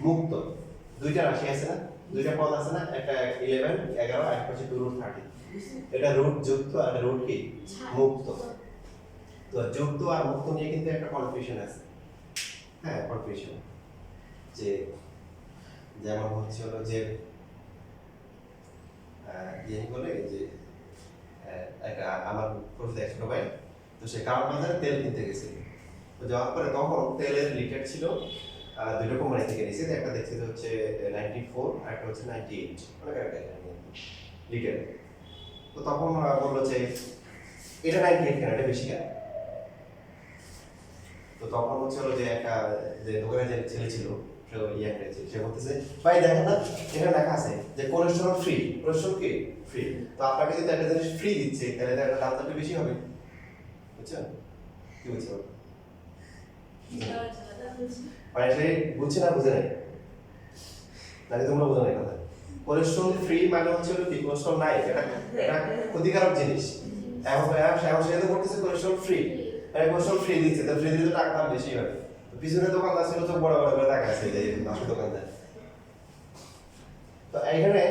মুক্ত দুইটা রাশি আছে না, দুইটা পদ আছে না, একটা 11 11 আর একটা হচ্ছে 2√30। এটা রুট যুক্ত আর রুট কি মুক্ত। তো যুক্ত আর মুক্ত নিয়ে কিন্তু একটা কনফিউশন আছে। হ্যাঁ, কনফিউশন যে যেমন হচ্ছে হলো যে বলে যে একটা আমার প্রফেসর এক ছোট ভাই, তো সে কারণ বাজারে তেল কিনতে গেছিল। তো যাওয়ার পরে তখন তেলের লিটার ছিল দুটো কোম্পানি থেকে নিয়েছে, একটা দেখছে হচ্ছে 94 আর একটা হচ্ছে 98 অনেক একটা লিটার। তো তখন বললো যে এটা 98 কেন, এটা বেশি কেন? তো তখন হচ্ছে হলো যে একটা যে দোকানে যে ছেলে ছিল সে বলতেছে ভাই দেখেন না এখানে লেখা আছে যে কোলেস্টেরল ফ্রি, কোলেস্টেরল কি ফ্রি, তো আপনাকে যদি একটা জিনিস ফ্রি দিচ্ছে তাহলে তো একটা দামটা বেশি হবে, বুঝছেন কি বলছে? মানে সে বুঝছে না, বুঝে নাই নাকি তোমরা বোঝো না কথা? কোলেস্টেরল ফ্রি মানে হচ্ছে কি কোলেস্টেরল নাই, এটা এটা ক্ষতিকারক জিনিস। এখন সে তো করতেছে কোলেস্টেরল ফ্রি, কোলেস্টেরল ফ্রি দিচ্ছে, তো ফ্রি দিলে টাকা দাম বেশি হবে। পিছনে দোকানদার ছিল তো বড় বড় করে টাকা আছে যে আসল দোকানদার। তো এইখানে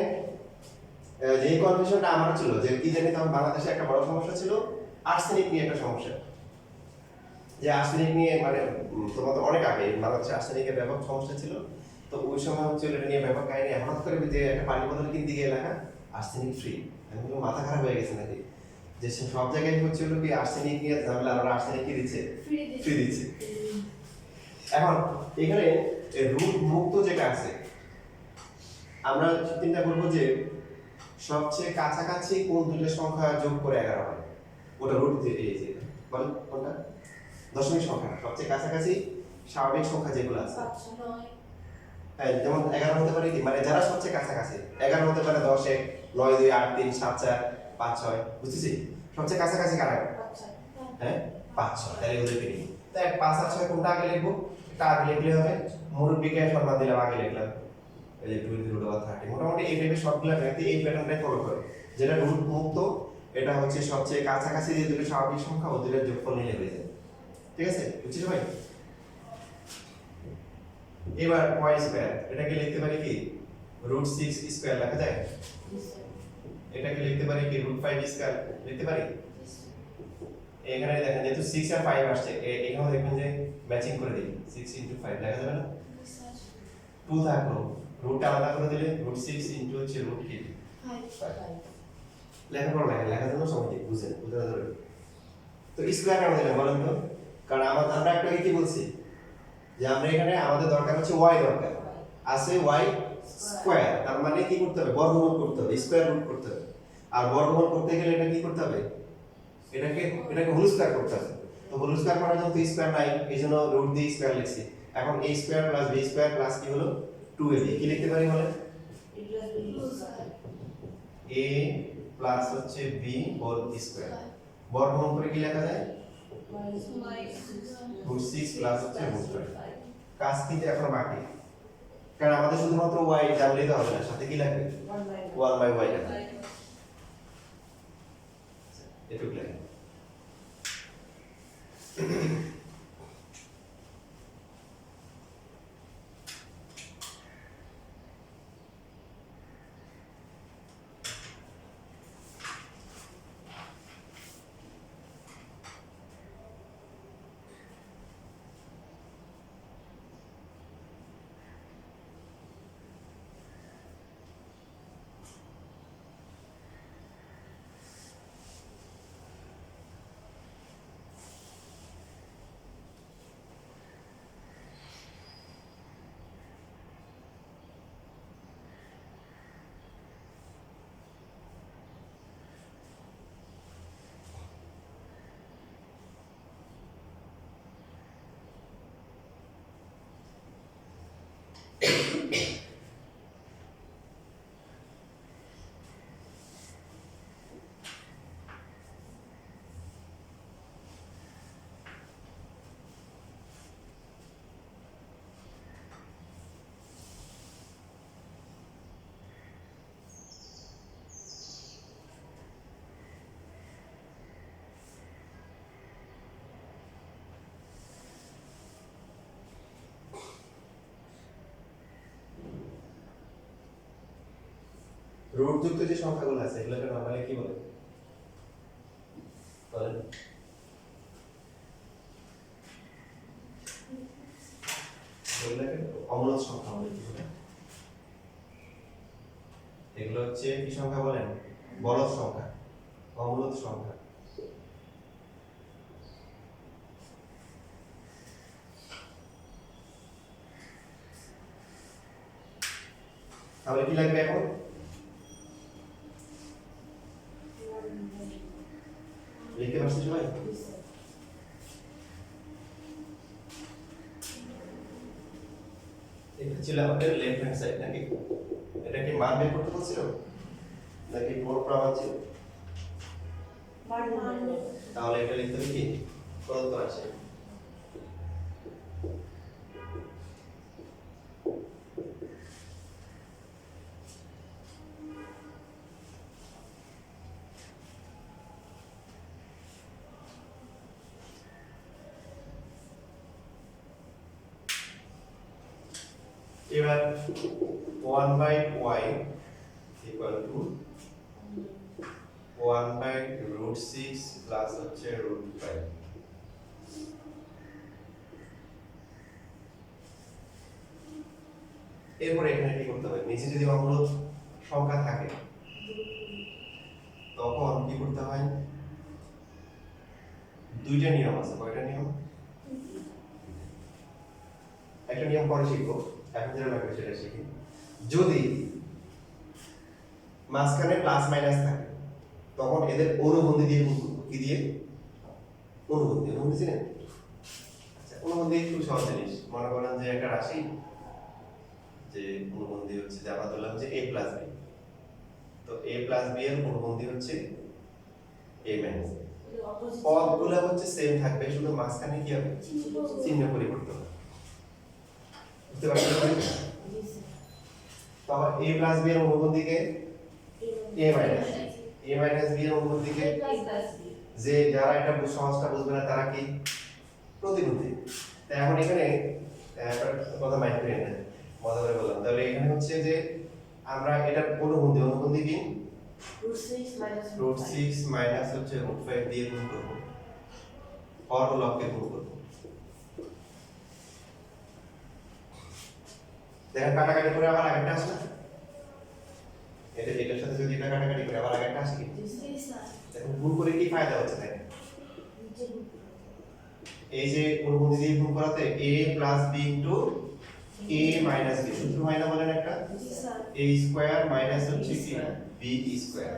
যে কনফিউশনটা আমার ছিল যে কি জানি, তখন বাংলাদেশে একটা বড় সমস্যা ছিল আর্সেনিক নিয়ে একটা সমস্যা, যে আর্সেনিক নিয়ে মানে তোমাদের অনেক আগে বাংলাদেশে আর্সেনিকের ব্যাপক সমস্যা ছিল। তো ওই সময় হচ্ছে এটা নিয়ে ব্যাপক কাহিনী, হঠাৎ করে যে একটা পানি বোতল কিনতে গিয়ে লেখা আর্সেনিক ফ্রি, আমি বললাম মাথা খারাপ হয়ে গেছে নাকি, যে সব জায়গায় হচ্ছিল কি আর্সেনিক নিয়ে ঝামেলা, আর আর্সেনিক কি দিচ্ছে ফ্রি দিচ্ছে। এখন এখানে রুট মুক্ত যেটা আছে, আমরা চিন্তা করবো যে সবচেয়ে কাছাকাছি কোন দুটো সংখ্যা যোগ করে 11 হয়, ওটা রুট এই যে বল কোনটা দশমিক সংখ্যা সবচেয়ে কাছাকাছি স্বাভাবিক সংখ্যা যেগুলো আছে। হ্যাঁ, যেমন 11 হতে পারে কি, মানে যারা সবচেয়ে কাছাকাছি 11 হতে পারে 10 1 9 2 8 3 7 4 5 6, বুঝতেছি সবচেয়ে কাছাকাছি কারা? হ্যাঁ 5 6, তাহলে ওদের পেরি। তাই 5 আর 6 কোনটা আগে লিখবো? এটা আগে লিখলে হবে, মুরব্বিকে সম্মান দিলাম আগে লিখলাম এই যে 2√30। মোটামুটি এই টাইপের সবগুলো ব্যক্তি এই প্যাটার্নটাই ফলো করে, যেটা রুট মুক্ত এটা হচ্ছে সবচেয়ে কাছাকাছি যে দুটো স্বাভাবিক সংখ্যা ওদের যোগফল নিলে হয়ে যায়। ঠিক আছে, বুঝছিস ভাই? এবার y স্কয়ার এটাকে লিখতে পারি কি √6 স্কয়ার লেখা যায়, এটাকে লিখতে পারি কি √5 স্কয়ার লিখতে পারি। এখানে দেখেন যেহেতু 6 আর 5 আসছে, এখানেও দেখবেন যে ম্যাচিং করে দিই, 6 * 5 লেখা যাবে না? 2 থাকলো, রুটটা আলাদা করে দিলে √6 হচ্ছে রুট কি 5 লেখার লেখার জন্য সময় দিই, বুঝতে ধরে। তো স্কয়ার কেন দিলাম বলেন তো? কারণ আমরা একটা কি বলছি যে আমরা এখানে আমাদের দরকার হচ্ছে y দরকার আছে, y স্কয়ার, তার মানে কি করতে হবে? বর্গমূল করতে হবে, স্কয়ার রুট করতে হবে। আর বর্গমূল করতে গেলে এটা কি করতে হবে? এটাকে হোল স্কয়ার করতে হবে। তো হোল স্কয়ার করার জন্য তো স্কয়ার নাই, এইজন্য রুট দিয়ে স্কয়ার লিখছি। এখন a square plus b square plus কি হলো 2ab, কি লিখতে পারি বলেন? a প্লাস হচ্ছে b হোল স্কয়ার, বর্গমূল করে কি লেখা যায়? √6 প্লাস হচ্ছে √5। কাজ কিন্তু এখন বাকি, কারণ আমাদের শুধুমাত্র y জানলেই তো হবে না, সাথে কি লাগবে? 1/y লাগবে। এটুকু লাগে। রুট যুক্ত যে সংখ্যাগুলো আছে এগুলোকে নরমালি কি বলে বলেন? এগুলোকে অমূলদ সংখ্যা বলে। এগুলো হচ্ছে কি সংখ্যা বলেন? বলদ সংখ্যা, অমূলদ সংখ্যা। তাহলে কি লাগবে এখন? লিখতে পারছি সবাই? এটা ছিল আমাদের লেফট হ্যান্ড সাইড নাকি? এটা কি মান বের করতে বলছিল নাকি প্রমাণ ছিল? তাহলে এটা লিখতে হবে কি প্রদত্ত আছে। এবার 1/y equal to 1/√6 প্লাস হচ্ছে √5। এরপরে এখানে কি করতে হবে? নিচে যদি অমূলদ সংখ্যা থাকে তখন কি করতে হয়? দুইটা নিয়ম আছে। কয়টা নিয়ম? একটা নিয়ম পরে শিখবো, এখন যেটা লাগবে সেটা শিখি। যদি মাঝখানে প্লাস মাইনাস থাকে তখন এদের অনুবন্ধী দিয়ে গুণ করব। কি দিয়ে? অনুবন্ধী। অনুবন্ধী চিনেন? আচ্ছা, অনুবন্ধী খুব সহজ জিনিস। মনে করেন যে একটা রাশি, যে অনুবন্ধী হচ্ছে যে আমরা ধরলাম যে a প্লাস b, তো a প্লাস b এর অনুবন্ধী হচ্ছে a মাইনাস b। পদগুলো হচ্ছে সেম থাকবে, শুধু মাঝখানে কি হবে? চিহ্ন পরিবর্তন হবে। বুঝতে পারছেন? তাহলে a প্লাস b এর অনুবন্ধীকে a মাইনাস b এর অনুবন্ধীকে, যে যারা এটা সহজটা বুঝবে না তারা কি প্রতিবন্ধী। তাই এখন এখানে কথা মাইন্ড করে নেন, মজা করে বললাম। তাহলে এখানে হচ্ছে যে আমরা এটা অনুবন্ধী কি √6 মাইনাস হচ্ছে √5 দিয়ে গুণ করব, হর ও লবকে গুণ করব। দেখেন কাটাকাটি করে আবার আগেরটা আসে না? এটার সাথে যদি এটা কাটাকাটি করে আবার আগেরটা আসে কি? দেখুন গুণ করে কি ফায়দা হচ্ছে দেখেন। এই যে অনুবন্ধী দিয়ে গুণ করাতে a plus b into a minus b সূত্র হয় না বলেন একটা? a স্কয়ার মাইনাস হচ্ছে কি b স্কয়ার।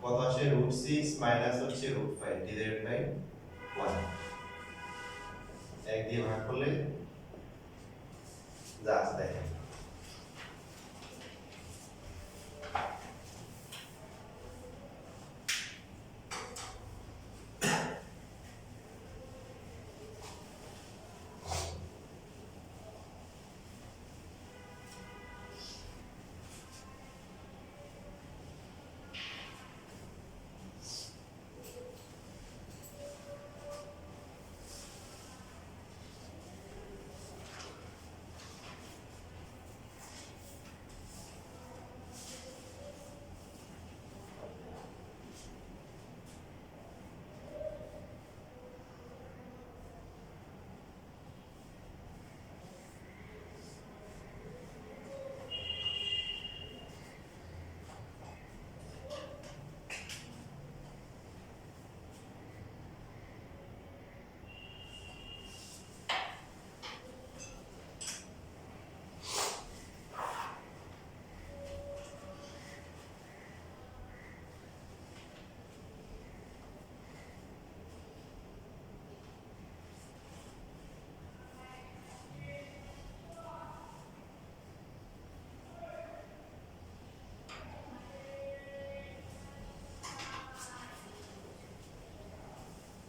কত আসে? √6 মাইনাস হচ্ছে √5 ডিভাইডেড বাই 1। এক দিয়ে ভাগ করলে যা আসে দেখেন।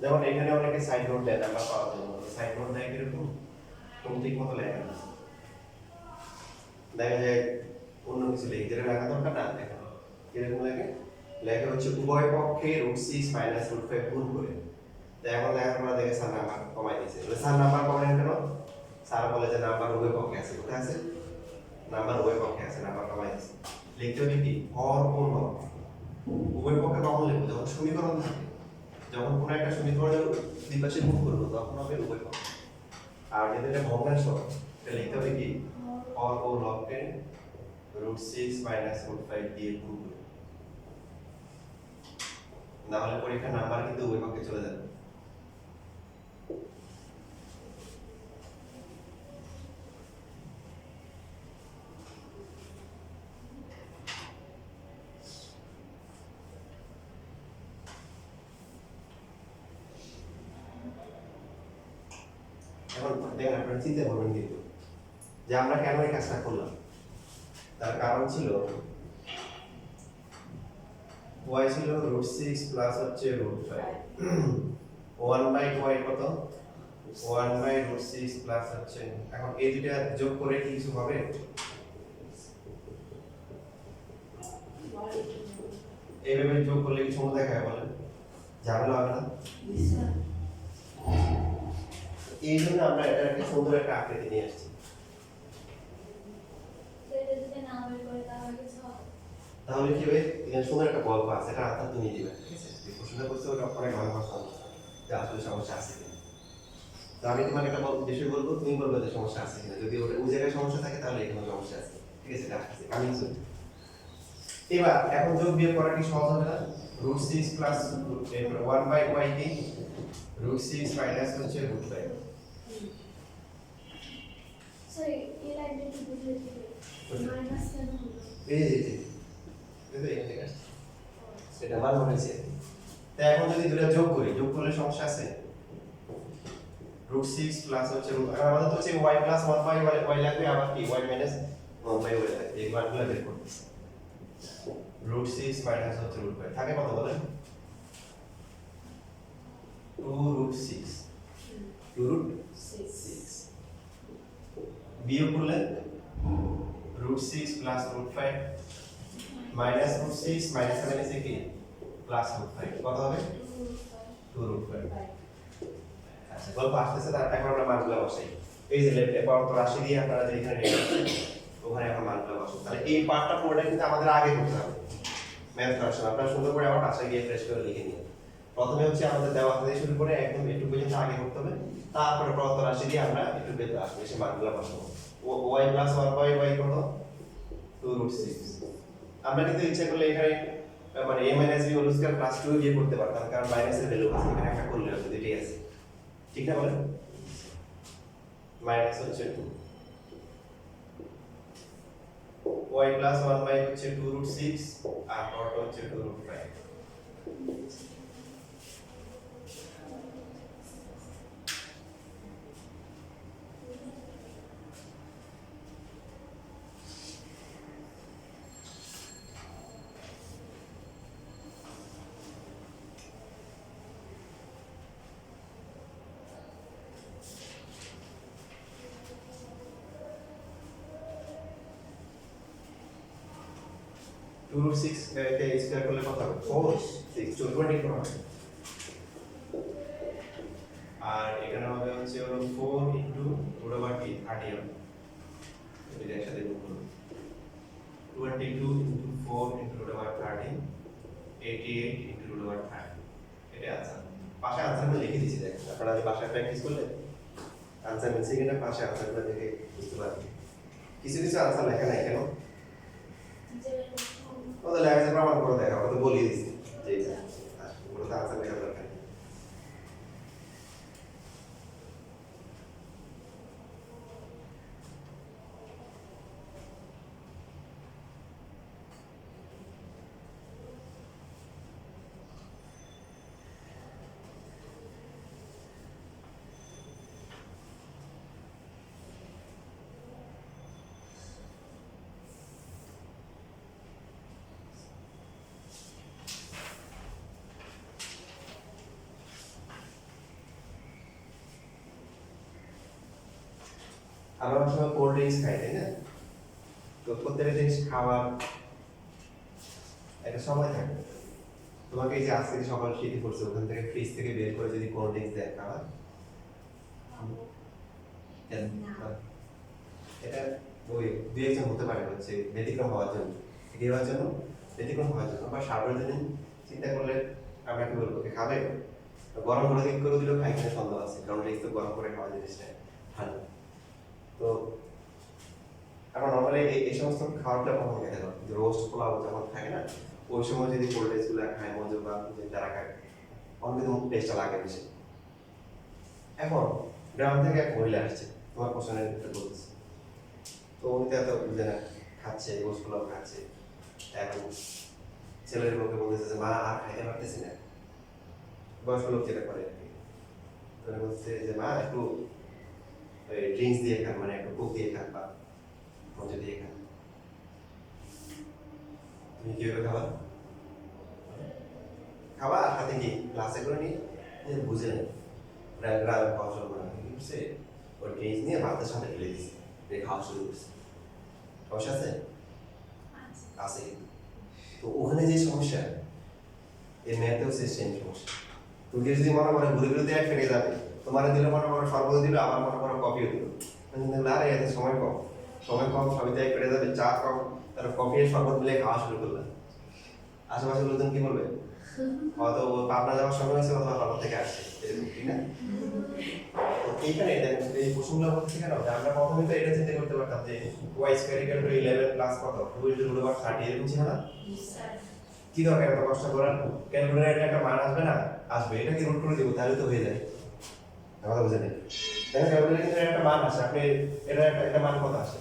যেমন এখানে অনেকে সাইড নোট দেয় নাম্বার পাওয়ার জন্য। সাইড নোট দেয় কিরকম? তুমি ঠিক মতো লেখা না, দেখা যায় অন্য কিছু লিখে যেটা লেখা দরকার না। দেখেন কিরকম লেখে? লেখা হচ্ছে উভয় পক্ষে √6 মাইনাস √5 গুণ করে তো এখন দেখার পর দেখে স্যার নাম্বার কমাই দিয়েছে, স্যার নাম্বার কমালেন কেন? স্যার বলে যে নাম্বার উভয় পক্ষে আছে, কোথায় আছে? নাম্বার উভয় পক্ষে আছে, নাম্বার কমাই দিয়েছে। লিখতে হবে কি হর ও লব উভয় পক্ষে কখন লিখবো? যখন সমীকরণ থাকে, যখন কোনো একটা সমীকরণের দুই পাশে গুণ করবো তখন হবে উভয় পক্ষে। আর যদি এটা ভগ্নাংশ, এটা লিখতে হবে কি হর ও লবকে √6 - √5 দিয়ে গুণ করব, না হলে পরীক্ষার নাম্বার কিন্তু উভয় পক্ষে চলে যাবে। এখন দেখেন আপনারা চিন্তা করবেন কিন্তু যে আমরা কেন এই কাজটা করলাম। তার কারণ ছিল y ছিল √6 প্লাস হচ্ছে √5, 1/y কত? 1/√6 প্লাস হচ্ছে, এখন এই দুইটা যোগ করে কি কিছু হবে? এইভাবে যোগ করলে কি সময় দেখায় বলেন? ঝামেলা হবে না? এই জন্য আমরা এটা একটা সুন্দর একটা আকৃতি নিয়ে আসছি। তাহলে কি হবে? এখানে সুন্দর একটা গল্প আছে, এটা আত্মা তুমি দিবে, ঠিক আছে? এই প্রশ্নটা করতে ওটা অনেক ভালো প্রশ্ন, যে আসলে সমস্যা আছে কিনা। তো আমি তোমাকে একটা বিষয় বলবো, তুমি বলবে যে সমস্যা আছে কিনা। যদি ওটা ওই জায়গায় সমস্যা থাকে তাহলে এখানে সমস্যা আছে, ঠিক আছে? এটা আসছে আমি শুনি। এবার এখন যোগ বিয়োগ করা কি সহজ হবে না? √6 প্লাস 1/y কি √6 মাইনাস হচ্ছে √5। সরি এই লাইনটা কি বুঝলে কি মাইনাস কেন হলো? এই যে এই এখান থেকে আসছে, সেটা মান হয়েছে। তাই এখন যদি দুটো যোগ করি, যোগ করলে সমস্যা আছে? √6 প্লাস হচ্ছে আমাদের তো হচ্ছে y প্লাস 1/y লাগবে, আবার কি y মাইনাস 1/y লাগবে, এই মানগুলো বের করতে। √6 মাইনাস হচ্ছে √5 থাকে কত বলেন? 2√6 2√6 বিয়োগ করলে √6 প্লাস √5 মাইনাস √6 মাইনাস মাইনাসে কি প্লাস √5 কত হবে? 2√5। আচ্ছা গল্প আসতেছে, তার এখন আমরা মানগুলো বসাই। এই যে লেফট পাওয়ার তো রাশি দিয়ে আপনারা যে এখানে রেখেছেন ওখানে এখন মানগুলো বসাই। তাহলে এই পার্টটা পুরোটা কিন্তু আমাদের আগে করতে হবে, ম্যাথ ভার্সন। আপনারা সুন্দর করে আবার পাশে গিয়ে ফ্রেশ করে লিখে নিন। প্রথমে হচ্ছে আমাদের দেওয়া থেকে শুরু করে একদম একটু পর্যন্ত আগে করতে হবে, তারপরে প্রদত্ত রাশি দিয়ে আমরা একটু ভেতরে আসবো, এসে মানগুলো বসাবো। y প্লাস 1/y কত? 2√6। আমরা কিন্তু ইচ্ছা করলে এখানে মানে a - b whole square plus 2 দিয়ে করতে পারতাম, কারণ মাইনাসের ভ্যালু আছে এখানে, একটা করলে হবে, দুটোই আছে, ঠিক না বলেন? মাইনাস হচ্ছে 2, y প্লাস 1/y হচ্ছে 2√6 আর পরটা হচ্ছে 2√5। √6 কে স্কয়ার করলে কত হবে? 4 6 24 হবে। আর এখানে হবে হচ্ছে হলো 4 ইনটু √30 হবে, এটা একসাথে গুণ করব। 22 ইনটু 4 ইনটু √30 88 ইনটু √30। এটা আনসার। পাশে আনসারগুলো লিখে দিয়েছি, দেখেন আপনারা যদি বাসায় প্র্যাকটিস করলে আনসার মিলছে কিনা পাশে আনসারগুলো দেখে বুঝতে পারবেন। কিছু কিছু আনসার লেখা নাই কেন? ওদের লেখা আছে প্রমাণ করে দেখা, ওটা বলিয়ে দিছি যে এটা ওটা আনসার লেখা দরকার নেই। আমরা অনেক সময় কোল্ড ড্রিঙ্কস খাই, তাই না? তো প্রত্যেকটা জিনিস খাওয়ার একটা সময় থাকে। তোমাকে এই যে আজকে যে সকাল শীতে পড়ছে ওখান থেকে ফ্রিজ থেকে বের করে যদি কোল্ড ড্রিঙ্কস দেন খাবার কেন? এটা ওই দুই একজন হতে পারে হচ্ছে ব্যতিক্রম হওয়ার জন্য এগিয়ে হওয়ার জন্য ব্যতিক্রম হওয়ার জন্য বা সার্বজনীন চিন্তা করলে আমরা কি বলবো খাবে গরম করে দিক করে দিলেও খাই কিনা সন্দেহ আছে কারণ এই তো গরম করে খাওয়া জিনিসটা ভালো তো আমরা নর্মালি এই সমস্ত খাবারটা কখন খেতে পারবো যে রোস্ট পোলাও যখন থাকে না ওই সময় যদি কোল্ড ড্রিঙ্কস গুলো খায় মজুর বা যারা খায় অন্য কিন্তু টেস্টটা লাগে বেশি এখন গ্রাম থেকে এক মহিলা আসছে তোমার প্রশ্নের উত্তর বলতেছে তো উনি তো এত বুঝে না খাচ্ছে রোস্ট পোলাও খাচ্ছে এখন ছেলের মুখে বলতেছে যে মা আর খাইতে পারতেছি না বয়স্ক লোক যেটা করে আর কি তো বলছে যে মা একটু ড্রিঙ্কস দিয়ে খান মানে একটু কোক দিয়ে খান বা মজা দিয়ে খান তুমি কিভাবে খাবা খাবা আর সাথে কি গ্লাসে করে নিয়ে বুঝে নেই গ্রামে খাওয়া শুরু করে কি করছে ওর ড্রিঙ্কস নিয়ে ভাতের সাথে ঢেলে দিচ্ছে খাওয়া শুরু করছে সমস্যা আছে আছে তো ওখানে যে সমস্যা এই মেয়েতেও সে সেম সমস্যা তুমি যদি মনে করো ঘুরে ঘুরে দিয়ে ফেটে যাবে তোমার দিলে মনে করো শরবত দিল আবার মনে করো কফিও দিল আরে এত সময় কম সবই তাই ফেটে যাবে চা কম তার কফি আর শরবত মিলে খাওয়া শুরু করলাম আশেপাশের লোকজন কি বলবে হয়তো ও পাবনা যাওয়ার সময় হয়েছে অথবা হঠাৎ থেকে আসছে এরকম ঠিক না তো এইখানে দেখেন এই প্রশ্নগুলো হচ্ছে কেন যে আমরা প্রথমে তো এটা চিন্তা করতে পারতাম যে y square equal two 11 plus কত 2 ইনটু রুট ওভার 30 এরকম ছিল না কি দরকার এত কষ্ট করার ক্যালকুলেটরে একটা মান আসবে না আসবে এটা কি রুট করে দিব তাহলে তো হয়ে যায় কথা বুঝে নেই দেখেন ক্যালকুলেটরে কিন্তু একটা মান আসে আপনি এটা মান কত আসে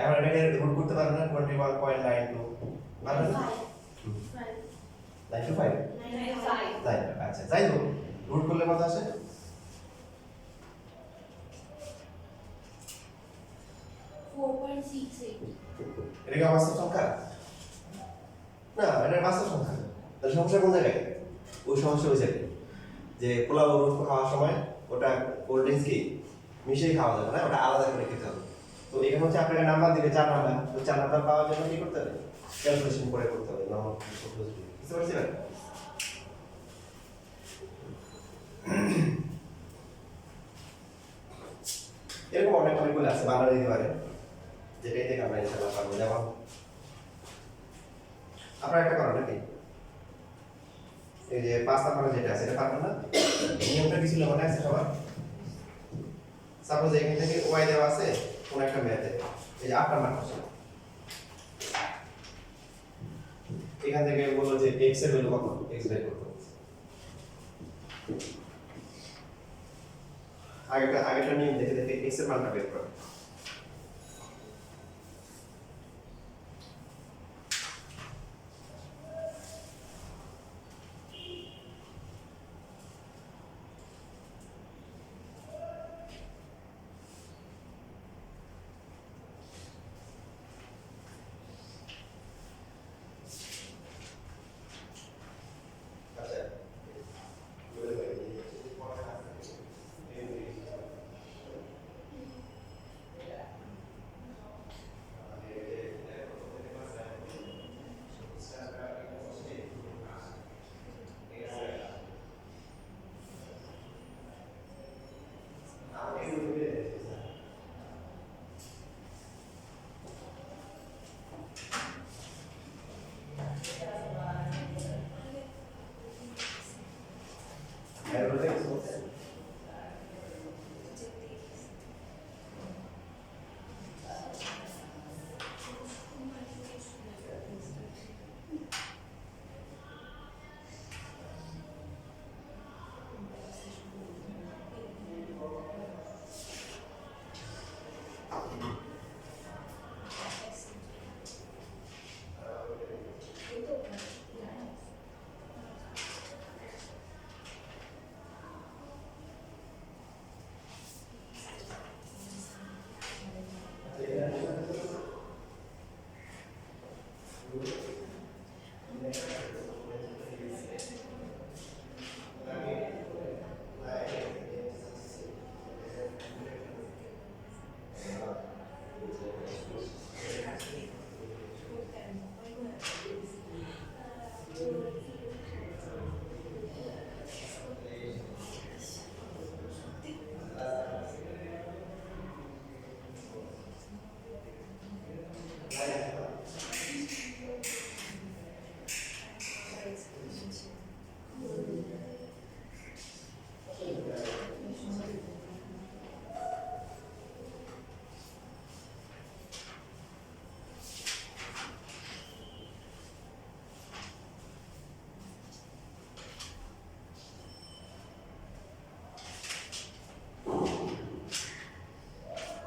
এখন এটাকে রুট করতে পারবেন না 21.92 পারবেন না 95 তাই আচ্ছা যাই হোক রুট করলে কত আসে 4.68 এটা কি বাস্তব সংখ্যা না এটা বাস্তব সংখ্যা তাহলে সমস্যা কোন জায়গায় ওই সমস্যা ওই জায়গায় যে পোলাও রুট খাওয়ার সময় ওটা কোল্ড ড্রিঙ্কস কি মিশিয়ে খাওয়া যাবে না ওটা আলাদা করে খেতে হবে তো এখানে হচ্ছে আপনাকে নাম্বার দিবে 4 নাম্বার তো 4 নাম্বার পাওয়ার জন্য কি করতে হবে ক্যালকুলেশন করে করতে হবে নরমাল বুঝতে পারছেন এরকম অনেকগুলো আছে বাংলা দিতে পারে যেটাই থেকে আমরা ইনশাআল্লাহ পারবো যেমন আপনারা একটা করেন নাকি এই যে 5 নাম্বার যেটা আছে এটা পারবেন না নিয়মটা কি ছিল মনে আছে সবার সাপোজ এখান থেকে y দেওয়া আছে কোন একটা ম্যাথে এই যে 8 নাম্বার কোশ্চেন এখান থেকে বললো যে x এর ভ্যালু কত x বের করতে হবে আগেটা নিয়ম দেখে দেখে x এর মানটা বের করো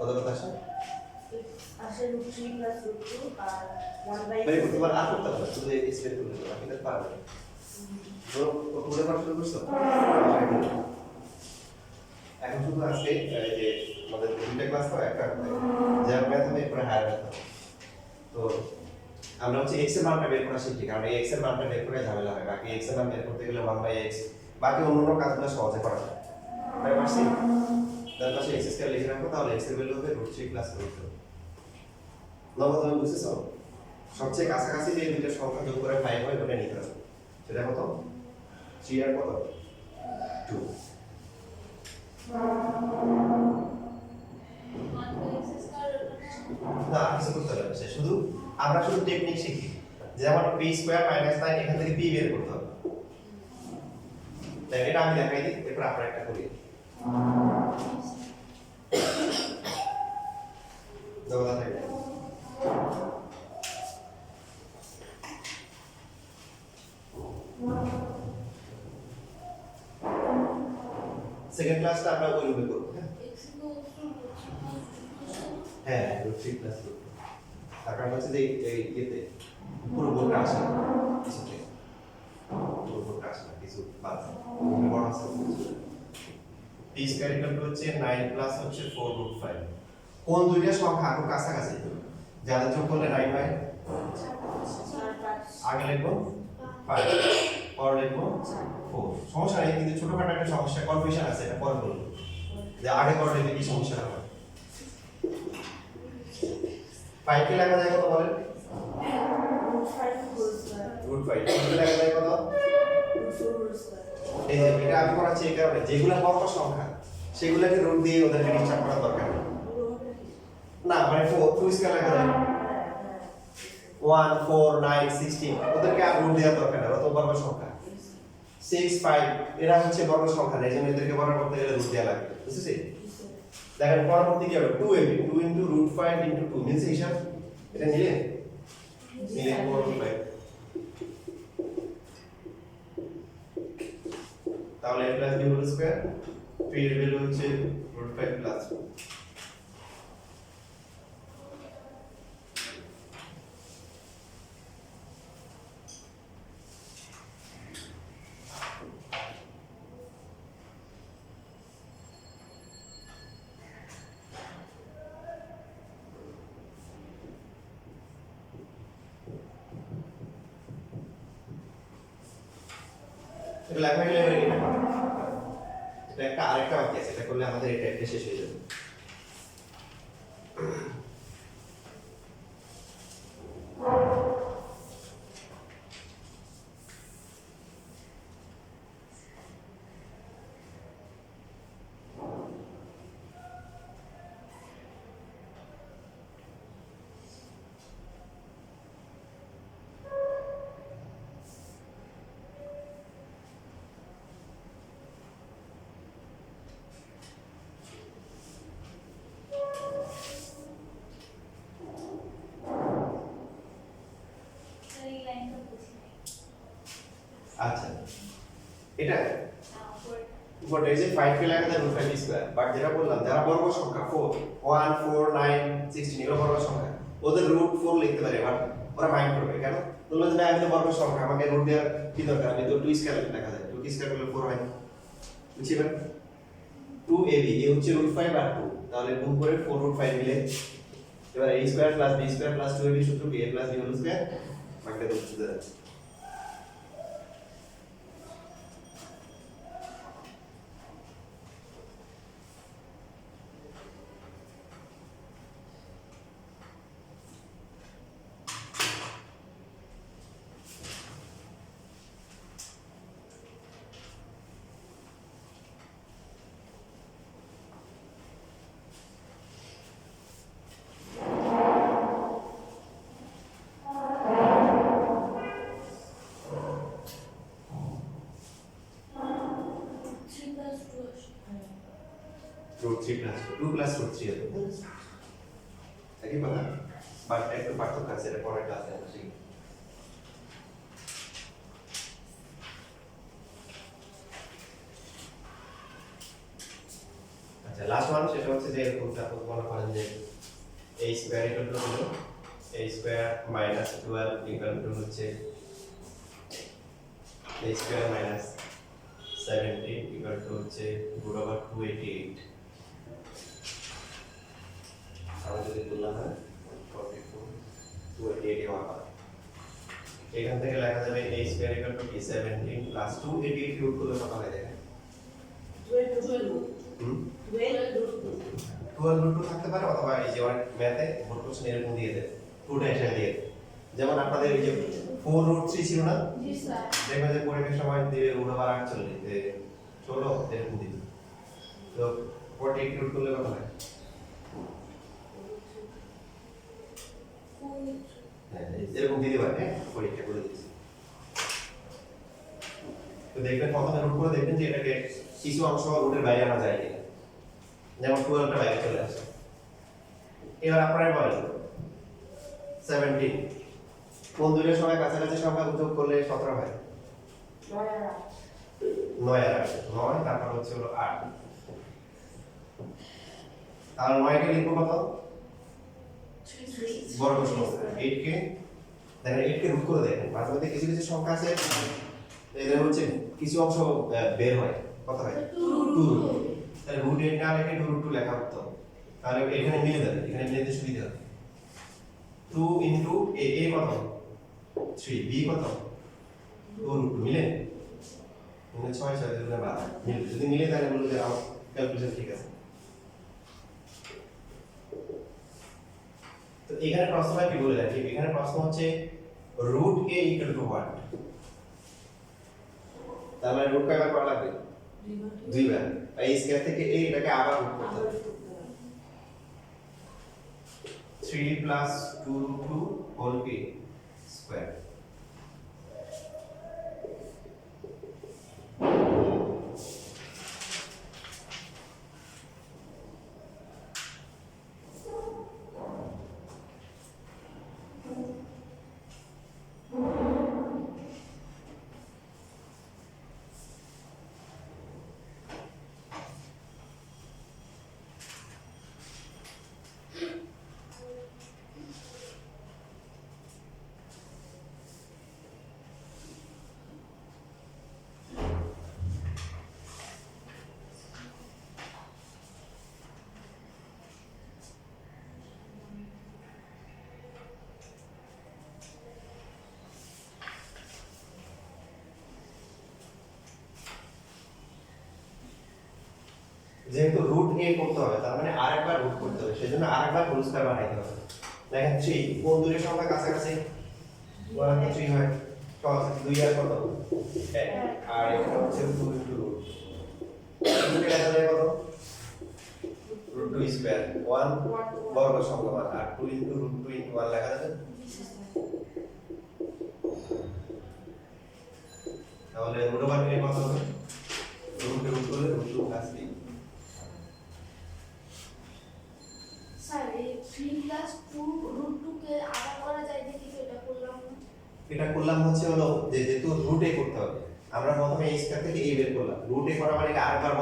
কত কত আসে আসে √3 + √2 আর 1/4 বের করতে পারো আর করতে পারো শুধু এক্স বের করলে তো বাকিটা পারবে ধরো পুরো পার শুরু করছো এখন শুধু আজকে এই যে আমাদের দুইটা ক্লাস তো একটা জ্যাম ম্যাথ হবে এরপরে হায়ার ম্যাথ হবে তো আমরা হচ্ছে x এর মানটা বের করা শিখি কারণ এই x এর মানটা বের করে ঝামেলা হয় বাকি x এর মান বের করতে গেলে 1/x বাকি অন্যান্য কাজগুলো সহজে করা যায় তাই পারছি তার পাশে x স্কয়ার লিখে রাখো তাহলে x এর ভ্যালু হবে √3 + √2 নবদ তুমি বুঝেছো সবচেয়ে কাছাকাছি যে দুইটা সংখ্যা যোগ করে 5 হয় ওটা নিতে হবে সেটা কত 3 আর কত 2 না আর কিছু করতে হবে না, সে শুধু আমরা শুধু টেকনিক শিখি যেমন p স্কয়ার মাইনাস 9 এখান থেকে p বের করতে হবে তাই এটা আমি দেখাই দিই এরপর আমরা একটা করি দাও দেখাই সেকেন্ড ক্লাসটা আমরা ওইভাবে করব হ্যাঁ √3 + √2 তার কারণ হচ্ছে যে এই ইয়েতে পুরো বোর্ডটা আসে না কিছুতে পুরো বোর্ডটা আসে না কিছু বাদ বড় আছে p স্কয়ার ইকুয়াল টু হচ্ছে 9 প্লাস হচ্ছে 4√5 কোন দুইটা সংখ্যা আরো কাছাকাছি যাদের যোগ করলে 9 হয় আগে লিখবো 5 পরে লিখবো 4 সমস্যা নেই কিন্তু ছোটখাটো একটা সমস্যা কনফিউশন আছে এটা পরে বলবো যে আগে পরে লিখলে কি সমস্যা হবে 5 কে লেখা যায় কত বলেন √5 কে লেখা যায় কত এই যে এটা আমি করাচ্ছি এই কারণে যেগুলো বর্গ সংখ্যা সেগুলোকে রুট দিয়ে ওদেরকে ডিস্টার্ব করা দরকার নেই না মানে 4 2 স্কয়ার লেখা যায় 1 4 9 16 ওদেরকে আর রুট দেওয়ার দরকার নেই ওরা তো বর্গ সংখ্যা 6 5 এরা হচ্ছে বর্গ সংখ্যা এই জন্য এদেরকে বর্গ করতে গেলে রুট দেওয়া লাগবে বুঝছেন দেখেন পরবর্তী কি হবে 2ab 2 * √5 * 2 মিলছে হিসাব এটা নিলে মিলে 4/5 তাহলে a + b whole square p এর ভ্যালু হচ্ছে √5 + 2 এটা লেখা হলে এবার এটা পাবো এটা একটা আরেকটা বাকি আছে এটা করলে আমাদের এটা একটা শেষ হয়ে যাবে আচ্ছা এটা উপরে এই যে 5 কে লেখা যায় √5 স্কয়ার বাট যেটা বললাম যারা বর্গ সংখ্যা 4 1 4 9 16 এগুলো বর্গ সংখ্যা ওদের √4 লিখতে পারে বাট ওরা মাইন্ড করবে কেন বললো যে আমি তো বর্গ সংখ্যা আমাকে রুট দেওয়ার কি দরকার আমি তো 2 স্কয়ার লেখা যায় 2 স্কয়ার করলে 4 হয় বুঝছেন 2ab এ হচ্ছে √5 আর 2 তাহলে 2 করে 4√5 মিলে এবার a square + b square + 2ab সূত্র কি a + b হোল স্কয়ার বাকিটা তো বুঝতে যাচ্ছে √3 + 2 + √3 হবে একই কথা বাট একটু পার্থক্য আছে এটা পরের ক্লাসে আমরা শিখব আচ্ছা আচ্ছা লাস্ট ওয়ান সেটা হচ্ছে যে এরকমটা আপনি মনে করেন যে a স্কয়ার ইকুয়াল টু হলো a square minus 12 equal to হচ্ছে a square minus 17 equal to হচ্ছে রুট ওভার 288 আমরা যদি বললাম না 42 288 হওয়ার কথা এখান থেকে লেখা যাবে a square equal to 17 plus 288 root করলে কত হয় দেখেন 12 root 12 রুট 2 থাকতে পারে অথবা এই যে ম্যাথে ভোট কোশ্চেন এরকম দিয়ে দেয় 2টা এসে দিয়ে দেয়। যেমন আপনাদের এই যে 4 রুট 3 ছিল না জি স্যার দেখবেন যে পরীক্ষার সময় দিয়ে রুট ওভার 48 যে 16 এরকম দিবে তো 48 রুট করলে কত হয় হ্যাঁ এরকম দিতে পারে হ্যাঁ পরীক্ষা করে দিচ্ছি তো দেখবেন প্রথমে রুট করে দেখবেন যে এটাকে কিছু অংশ রুটের বাইরে আনা যায় কিনা যেমন 12টা বাইরে চলে আসে এবার আপনারা বলেন 17 কোন দুইয়ের সময় কাছাকাছি সংখ্যা যোগ করলে 17 হয় 9 আর 8 9 তারপর হচ্ছে হলো 8 আর 9 কে লিখবো কত বর্গ সংখ্যা 8 কে দেখেন 8 কে রুট করে দেখেন মাঝে মধ্যে কিছু কিছু সংখ্যা আছে এদের হচ্ছে কিছু অংশ বের হয় কত হয় 2 তাহলে রুট 8 না লিখে রুট 2 লেখা হতো তাহলে এখানে মিলে যাবে এখানে মিলে যেতে সুবিধা হবে 2 ইনটু a কত 3 b কত 2 রুট 2 মিলে মানে 6 6 দুগুণে 12 মিলে যদি মিলে তাহলে বলবো যে আমার ক্যালকুলেশন ঠিক আছে তো এখানে প্রশ্নটা কি বলে রাখি এখানে প্রশ্ন হচ্ছে root a equal to what তার মানে রুট কয়বার করা লাগবে দুইবার এই স্কয়ার থেকে a এটাকে আবার রুট করতে হবে 3 plus 2 root 2 whole k square যেহেতু রুট a করতে হবে তার মানে আরেকবার রুট করতে হবে সেজন্য আরেকবার হোল স্কয়ার বানাইতে হবে দেখেন 3 কোন দুইয়ের সংখ্যা কাছাকাছি 1 3 হয় তো 2 আর কত 1 আর এখানে হচ্ছে 2 ইনটু রুট রুট এর আসলে কত রুট 2 স্কয়ার 1 বর্গ সংখ্যা আর 2 ইনটু রুট 2 ইনটু 1 লেখা যাবে তাহলে রুট ওভার a কত হবে রুট রুট করলে রুট 2 প্লাস 3 স্যার এই 3 প্লাস 2 রুট 2 কে আবার করা যায় দেখি তো এটা করলাম না এটা করলাম হচ্ছে হলো যে যেহেতু রুট a করতে হবে আমরা প্রথমে a স্কয়ার থেকে a বের করলাম রুট a করা মানে আরেকবার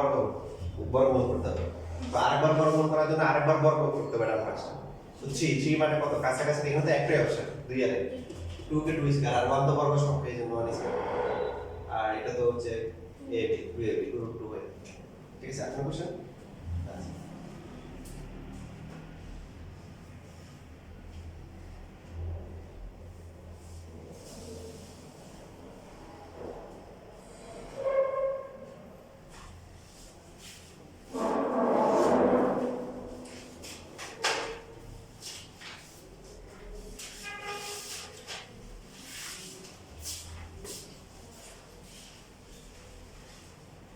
বর্গমূল করতে হবে তো আরেকবার বর্গমূল করার জন্য আরেকবার বর্গ করতে হবে ডান পাশে তো 3 মানে কত কাছাকাছি এখানে তো একটাই অপশন 2 আর 2 কে 2 স্কয়ার আর 1 তো বর্গ সংখ্যা এই জন্য 1 স্কয়ার আর এটা তো হচ্ছে a b 2ab রুট 2 হয় ঠিক আছে আপনার কোশ্চেন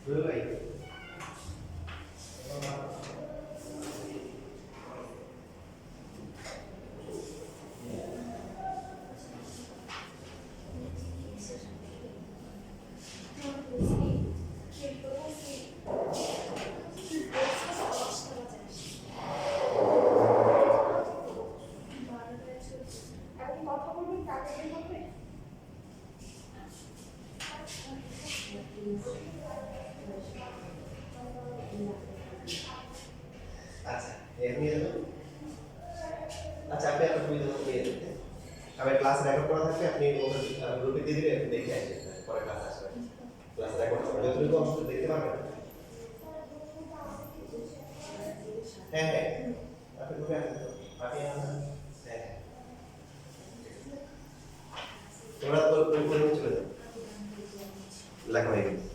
Really? যাবেন। আচ্ছা আপনি আপনার সুবিধা মতো নিয়ে যেতে আমার ক্লাস রেকর্ড করা থাকবে আপনি গ্রুপে দিয়ে দিলে আপনি দেখে আসবেন পরে ক্লাস আসবেন ক্লাস রেকর্ড হবে যতটুকু অংশ দেখতে পারবেন হ্যাঁ হ্যাঁ আপনি গ্রুপে আসেন তো পাঠিয়ে আনবেন হ্যাঁ তোমরা তো চলে যাও লেখা হয়ে গেছে